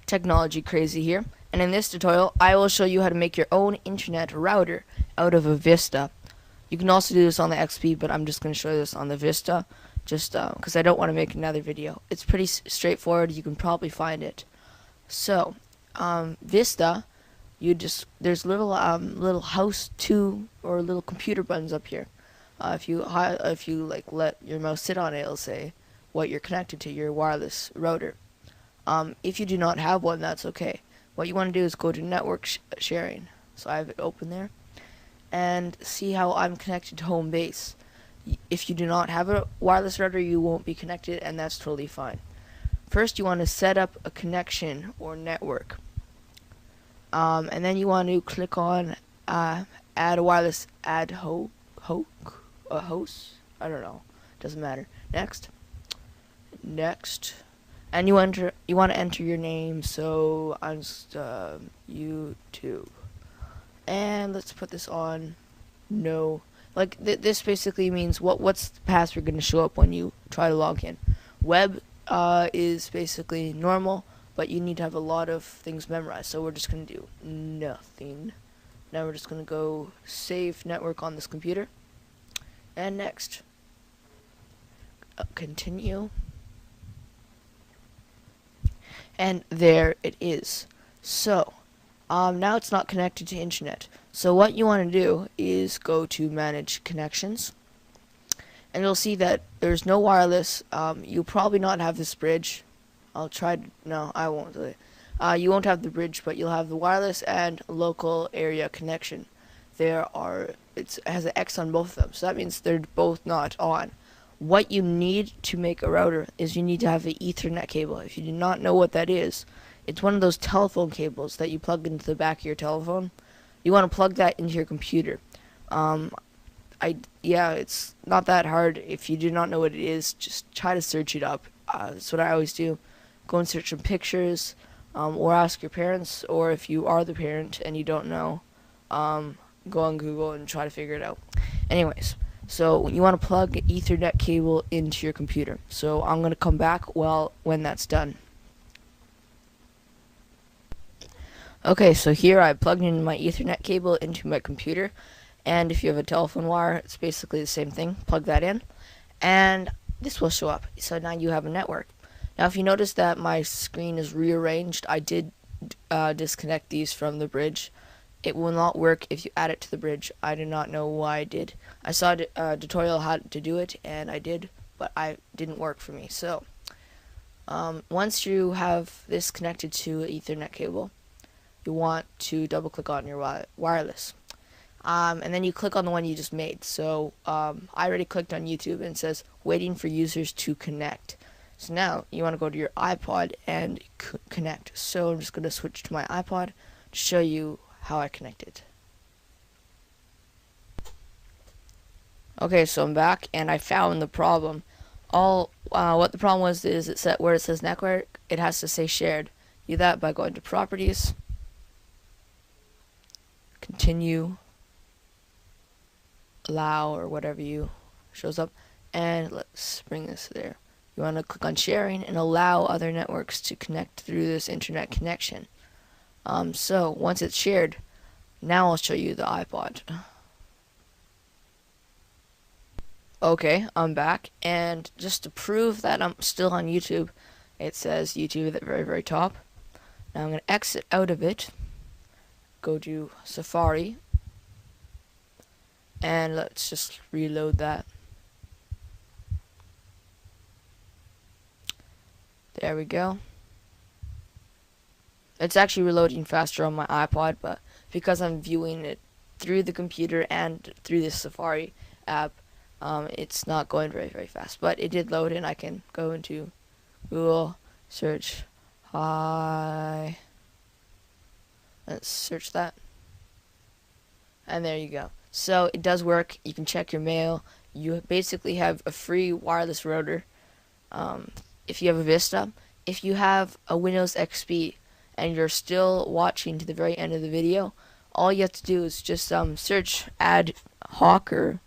Technology Crazy here, and in this tutorial I will show you how to make your own internet router out of a Vista. You can also do this on the XP, but I'm just going to show you this on the Vista just because I don't want to make another video. It's pretty straightforward. You can probably find it. So Vista, there's little house 2 or little computer buttons up here. If you like let your mouse sit on it, it'll say what you're connected to, your wireless router. If you do not have one, that's okay. What you want to do is go to network sharing. So I have it open there. And see how I'm connected to home base. If you do not have a wireless router, you won't be connected, and that's totally fine. First, you want to set up a connection or network. And then you want to click on add a wireless host. I don't know. Doesn't matter. Next. And you want to enter your name, so I'm just YouTube, and let's put this on no. Like this basically means what's the password going to show up when you try to log in. Web is basically normal, but you need to have a lot of things memorized. So we're just going to do nothing. Now we're just going to go save network on this computer, and next, continue. And there it is. So now it's not connected to internet. So what you want to do is go to manage connections, and you'll see that there's no wireless. You'll probably not have this bridge. No, I won't do it. You won't have the bridge, but you'll have the wireless and local area connection. It has an X on both of them, so that means they're both not on. What you need to make a router is you need to have an Ethernet cable. If you do not know what that is, it's one of those telephone cables that you plug into the back of your telephone. You want to plug that into your computer. It's not that hard. If you do not know what it is, just try to search it up. That's what I always do. Go and search some pictures, or ask your parents, or if you are the parent and you don't know, go on Google and try to figure it out. Anyways. So you want to plug an Ethernet cable into your computer. So I'm going to come back when that's done. Okay, so here I plugged in my Ethernet cable into my computer, and if you have a telephone wire, it's basically the same thing. Plug that in, and this will show up. So now you have a network. Now if you notice that my screen is rearranged, I did disconnect these from the bridge. It will not work if you add it to the bridge. I do not know why I did. I saw a tutorial how to do it, and I did, but it didn't work for me. So, once you have this connected to an Ethernet cable, you want to double click on your wireless. And then you click on the one you just made. So, I already clicked on YouTube, and it says, waiting for users to connect. So now, you want to go to your iPod and connect. So, I'm just going to switch to my iPod to show you how I connected. Okay, so I'm back, and I found the problem. What the problem was is where it says network, it has to say shared. Do that by going to properties, continue, allow, or whatever you shows up, and let's bring this there. You want to click on sharing and allow other networks to connect through this internet connection. So once it's shared, now I'll show you the iPod. Okay, I'm back, and just to prove that I'm still on YouTube, it says YouTube at the very, very top. Now I'm going to exit out of it, go to Safari, and let's just reload that. There we go. It's actually reloading faster on my iPod, but because I'm viewing it through the computer and through this Safari app, it's not going very, very fast. But it did load, and I can go into Google, search hi. Let's search that. And there you go. So it does work. You can check your mail. You basically have a free wireless router. If you have a Vista. if you have a Windows XP and you're still watching to the very end of the video, all you have to do is just search ad hoc or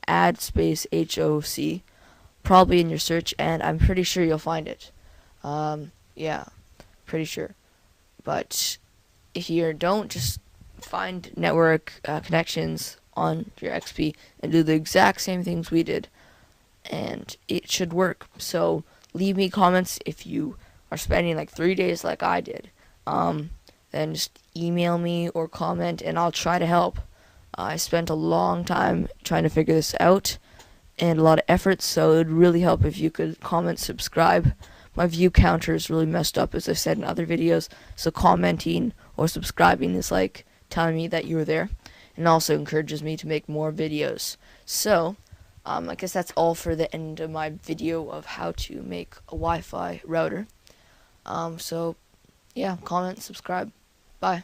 ad space HOC probably in your search, and I'm pretty sure you'll find it. Yeah, pretty sure. But if you don't, just find network connections on your XP and do the exact same things we did, and it should work. So leave me comments if you are spending like 3 days like I did. Then just email me or comment, and I'll try to help. I spent a long time trying to figure this out and a lot of effort, so it would really help if you could comment, subscribe. My view counter is really messed up, as I said in other videos, so commenting or subscribing is like telling me that you were there, and also encourages me to make more videos. So I guess that's all for the end of my video of how to make a Wi-Fi router. So yeah, comment, subscribe. Bye.